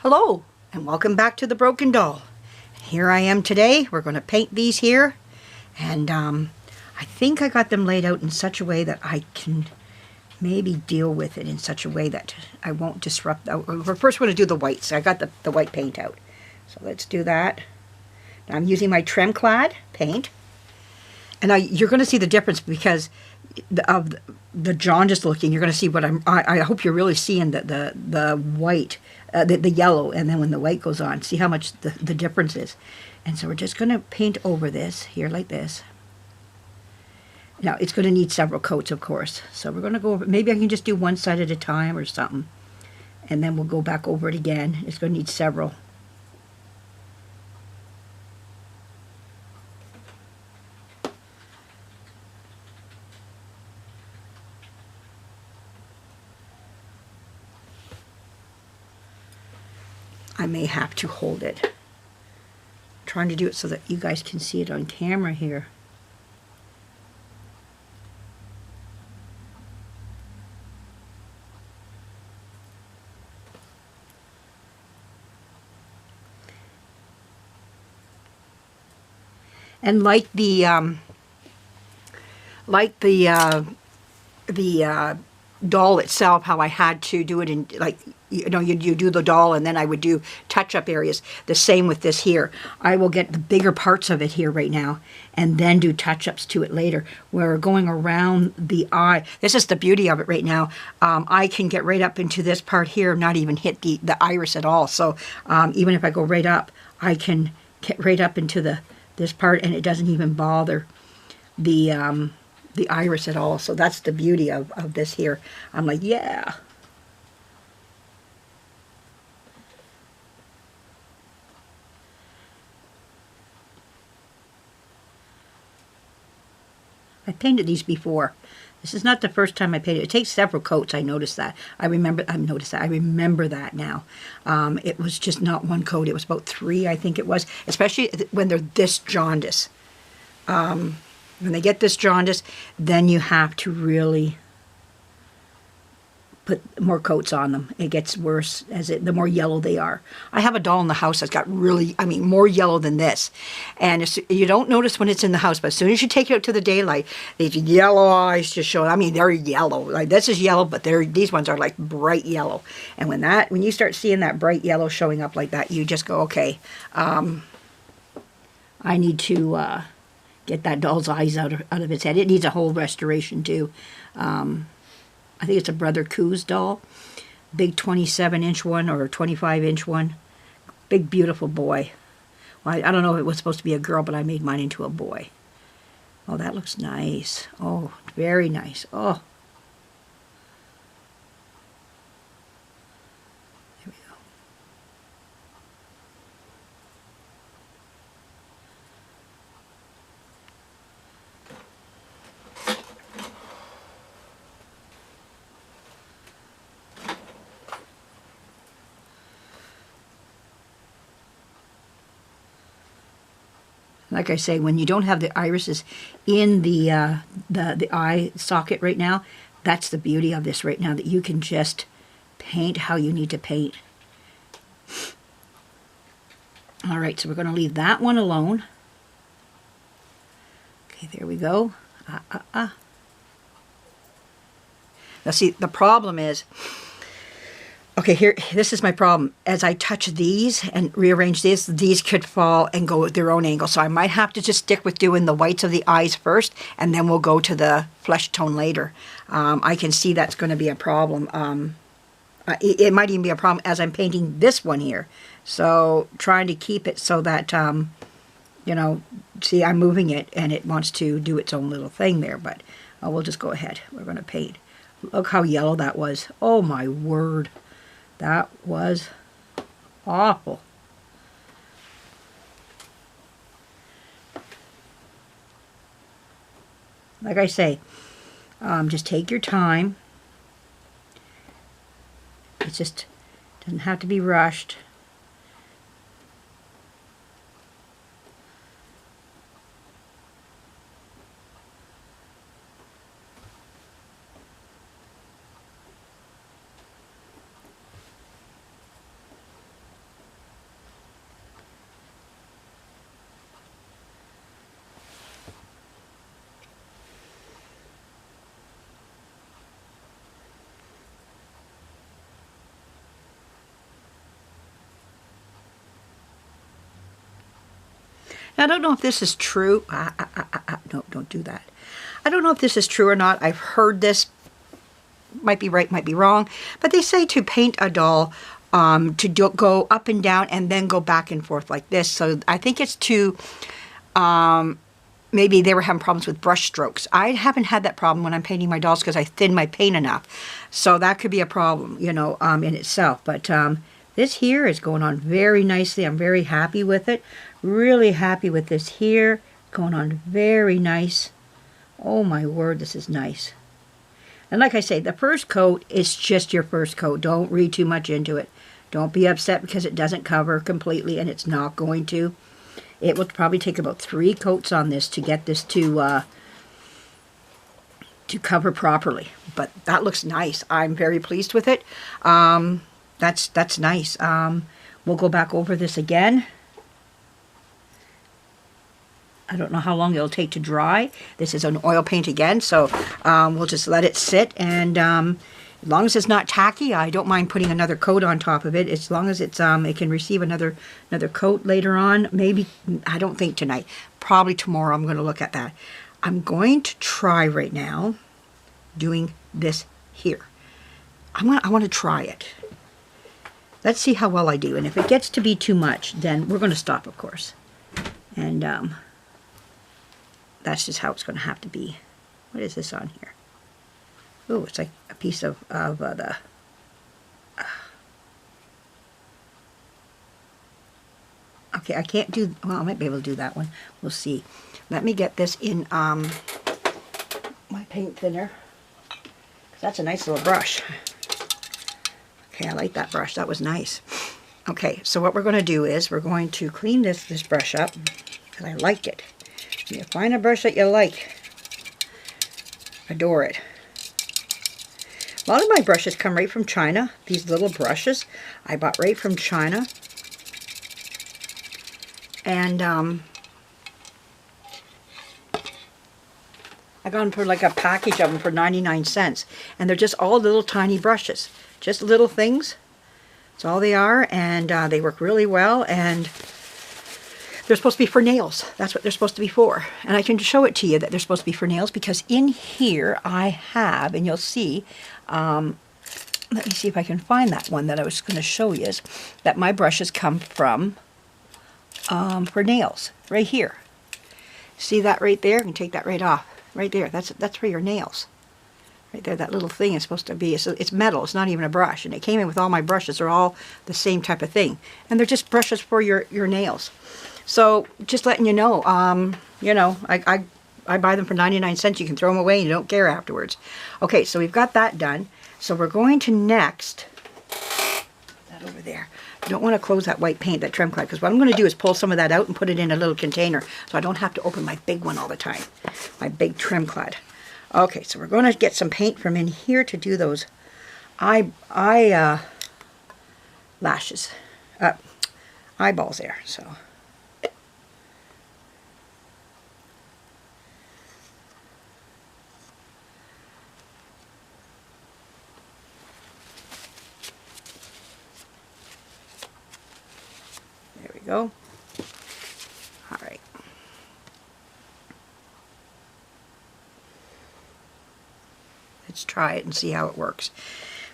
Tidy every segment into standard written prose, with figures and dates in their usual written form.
Hello and welcome back to the Broken Doll. Here I am today. We're going to paint these here, and I think I got them laid out in such a way that I can maybe deal with it in such a way that I won't disrupt. We're first going to do the whites. I got the white paint out, so let's do that. Now I'm using my Trem Clad paint, and you're going to see the difference because of the jaundiced looking. You're going to see what I hope you're really seeing the white, the yellow, and then when the white goes on, see how much the difference is. And so we're just going to paint over this here like this. Now it's going to need several coats, of course. So we're going to go over. Maybe I can just do one side at a time or something, and then we'll go back over it again. It's going to need several. I may have to hold it. I'm trying to do it so that you guys can see it on camera here. And like the doll itself, how I had to do it in, like, you know, you do the doll and then I would do touch-up areas. The same with this here. I will get the bigger parts of it here right now and then do touch-ups to it later. We're going around the eye. This is the beauty of it right now. I can get right up into this part here, not even hit the iris at all. So even if I go right up, I can get right up into this part and it doesn't even bother the iris at all. So that's the beauty of this here. I'm like, yeah. I painted these before. This is not the first time I painted. It takes several coats. I noticed that. I remember that now. It was just not one coat. It was about 3, I think it was. Especially when they're this jaundiced. When they get this jaundice, then you have to really put more coats on them. It gets worse the more yellow they are. I have a doll in the house that's got really, I mean, more yellow than this. And you don't notice when it's in the house, but as soon as you take it out to the daylight, these yellow eyes just show. I mean, they're yellow. Like this is yellow, but these ones are like bright yellow. And when you start seeing that bright yellow showing up like that, you just go, okay, I need to get that doll's eyes out of its head. It needs a whole restoration too. I think it's a Brother Coos doll. Big 27-inch one or 25-inch one. Big, beautiful boy. Well, I don't know if it was supposed to be a girl, but I made mine into a boy. Oh, that looks nice. Oh, very nice. Oh. There we go. Like I say, when you don't have the irises in the eye socket right now, that's the beauty of this right now, that you can just paint how you need to paint. All right, so we're going to leave that one alone. Okay, there we go. Now see, the problem is, okay, here, this is my problem. As I touch these and rearrange these could fall and go at their own angle. So I might have to just stick with doing the whites of the eyes first, and then we'll go to the flesh tone later. I can see that's going to be a problem. It might even be a problem as I'm painting this one here. So trying to keep it so that, you know, see, I'm moving it and it wants to do its own little thing there. But we'll just go ahead. We're going to paint. Look how yellow that was. Oh, my word. That was awful. Like I say, just take your time. It just doesn't have to be rushed. Now, I don't know if this is true. No, don't do that. I don't know if this is true or not. I've heard this. Might be right, might be wrong. But they say to paint a doll, go up and down and then go back and forth like this. So I think it's to, maybe they were having problems with brush strokes. I haven't had that problem when I'm painting my dolls because I thin my paint enough. So that could be a problem, you know, in itself. But this here is going on very nicely. I'm very happy with it. Really happy with this here. Going on very nice. Oh my word, this is nice. And like I say, the first coat is just your first coat. Don't read too much into it. Don't be upset because it doesn't cover completely, and it's not going to. It will probably take about 3 coats on this to get this to cover properly. But that looks nice. I'm very pleased with it. That's nice. We'll go back over this again. I don't know how long it'll take to dry. This is an oil paint again, so we'll just let it sit. And as long as it's not tacky, I don't mind putting another coat on top of it. As long as it's it can receive another coat later on. Maybe, I don't think tonight. Probably tomorrow I'm going to look at that. I'm going to try right now doing this here. I want to try it. Let's see how well I do. And if it gets to be too much, then we're going to stop, of course. And that's just how it's going to have to be. What is this on here? Oh, it's like a piece of the... Okay, I can't do... Well, I might be able to do that one. We'll see. Let me get this in my paint thinner. That's a nice little brush. Okay, I like that brush. That was nice. Okay, so what we're going to do is we're going to clean this brush up because I like it. You find a brush that you like. Adore it. A lot of my brushes come right from China. These little brushes I bought right from China. And I got them for like a package of them for 99 cents. And they're just all little tiny brushes. Just little things. That's all they are. And they work really well. And they're supposed to be for nails. That's what they're supposed to be for. And I can show it to you that they're supposed to be for nails because in here I have, and you'll see, let me see if I can find that one that I was going to show you, is that my brushes come from for nails, right here. See that right there? You can take that right off. Right there. That's for your nails. Right there, that little thing is supposed to be, it's metal, it's not even a brush. And it came in with all my brushes. They're all the same type of thing. And they're just brushes for your nails. So, just letting you know, I buy them for 99 cents. You can throw them away and you don't care afterwards. Okay, so we've got that done. So we're going to next, that over there. I don't want to close that white paint, that trim clad, because what I'm going to do is pull some of that out and put it in a little container. So I don't have to open my big one all the time. My big trim clad. Okay, so we're going to get some paint from in here to do those lashes, eyeballs there. So. There we go. All right. Let's try it and see how it works.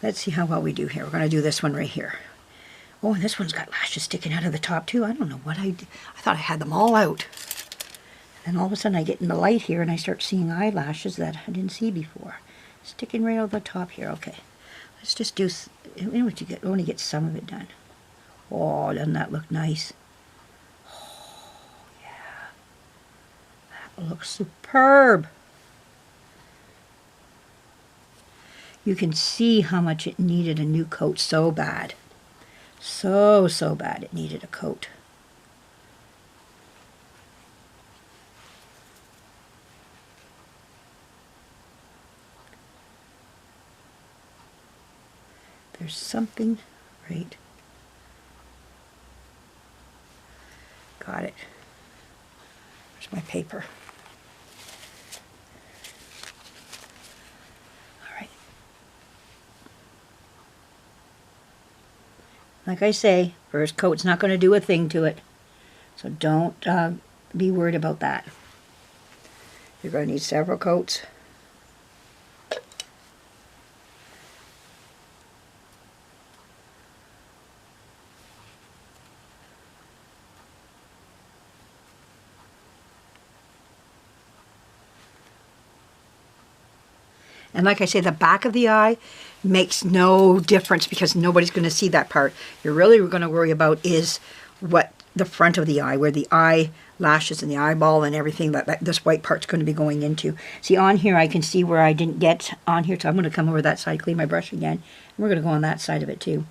Let's see how well we do here. We're going to do this one right here. Oh, and this one's got lashes sticking out of the top too. I don't know what I did. I thought I had them all out. And all of a sudden I get in the light here and I start seeing eyelashes that I didn't see before. Sticking right over the top here. Okay. Let's just do, only get some of it done. Oh, doesn't that look nice? Oh, yeah. That looks superb. You can see how much it needed a new coat so bad. So bad it needed a coat. There's something right. Got it. Where's my paper? Like I say, first coat's not going to do a thing to it. So don't be worried about that. You're going to need several coats. And like I say, the back of the eye makes no difference because nobody's going to see that part. You're really going to worry about is what the front of the eye, where the eyelashes and the eyeball and everything that this white part's going to be going into. See, on here I can see where I didn't get on here, so I'm going to come over that side, clean my brush again, and we're going to go on that side of it too.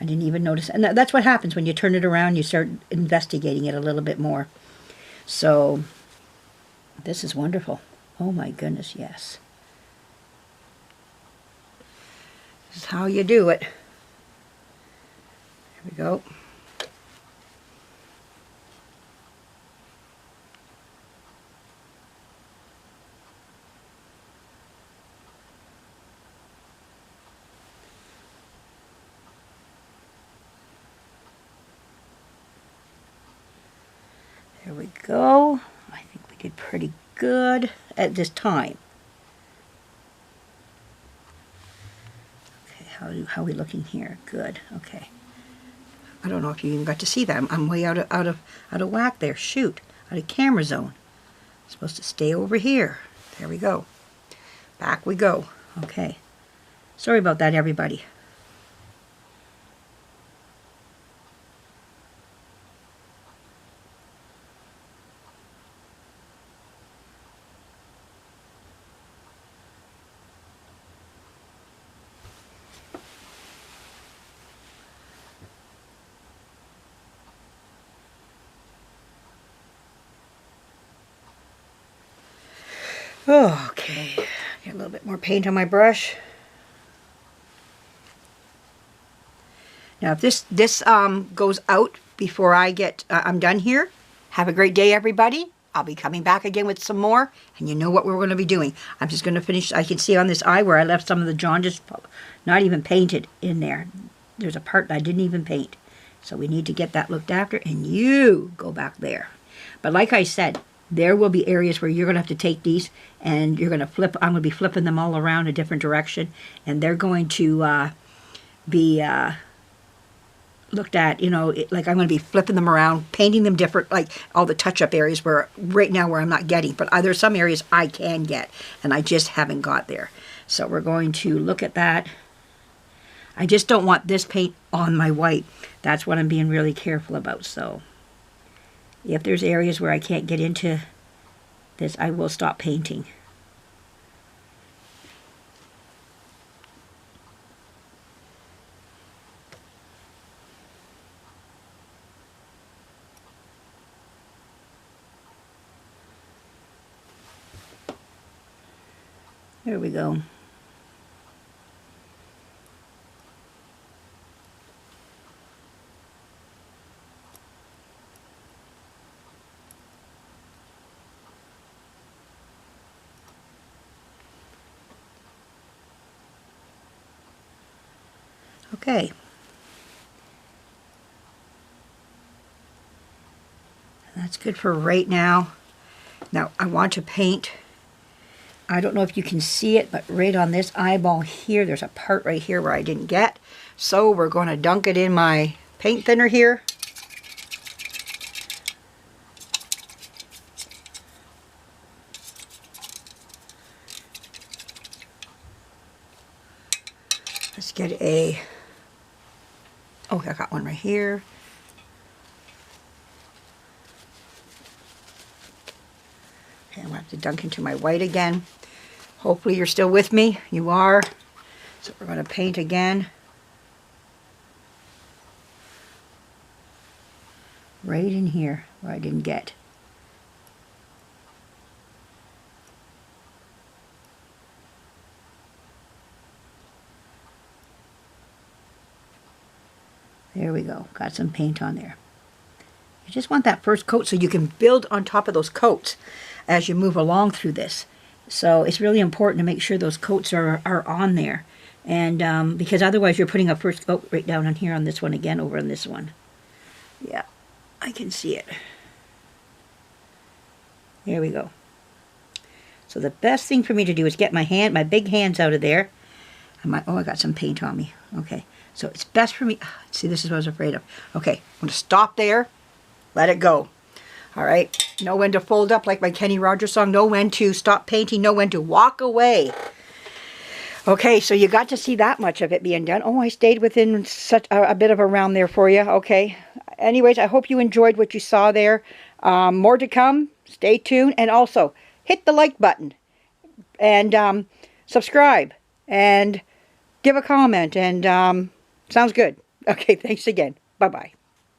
I didn't even notice. And that's what happens when you turn it around, you start investigating it a little bit more. So, this is wonderful. Oh my goodness, yes. This is how you do it. There we go. There we go. I think we did pretty good at this time. Okay, how are we looking here? Good. Okay. I don't know if you even got to see that. I'm way out of whack there. Shoot, out of camera zone. I'm supposed to stay over here. There we go. Back we go. Okay. Sorry about that, everybody. Okay, get a little bit more paint on my brush. Now, if this goes out before I get I'm done here, have a great day, everybody. I'll be coming back again with some more, and you know what we're going to be doing. I'm just going to finish. I can see on this eye where I left some of the jaundice, not even painted in there. There's a part that I didn't even paint, so we need to get that looked after. And you go back there. But like I said, there will be areas where you're going to have to take these and you're going to flip. I'm going to be flipping them all around a different direction, and they're going to be looked at, you know, like I'm going to be flipping them around, painting them different, like all the touch-up areas where right now where I'm not getting, but there's some areas I can get, and I just haven't got there. So we're going to look at that. I just don't want this paint on my white. That's what I'm being really careful about. So if there's areas where I can't get into this, I will stop painting. There we go. Okay. That's good for right now. Now I want to paint, I don't know if you can see it, but right on this eyeball here, there's a part right here where I didn't get. So we're going to dunk it in my paint thinner here. Let's get a, oh, I got one right here. Okay, I'm going to have to dunk into my white again. Hopefully you're still with me. You are. So we're going to paint again. Right in here where I didn't get. There we go. Got some paint on there. You just want that first coat so you can build on top of those coats as you move along through this. So it's really important to make sure those coats are on there. And because otherwise you're putting a first coat right down on here on this one again, over on this one. Yeah, I can see it. There we go. So the best thing for me to do is get my big hands out of there. Oh, I got some paint on me. Okay, so it's best for me. See, this is what I was afraid of. Okay, I'm going to stop there. Let it go. All right, know when to fold up like my Kenny Rogers song. Know when to stop painting. Know when to walk away. Okay, so you got to see that much of it being done. Oh, I stayed within such a bit of a round there for you. Okay. Anyways, I hope you enjoyed what you saw there. More to come. Stay tuned. And also, hit the like button. And subscribe. And give a comment. And sounds good. Okay, thanks again. Bye-bye.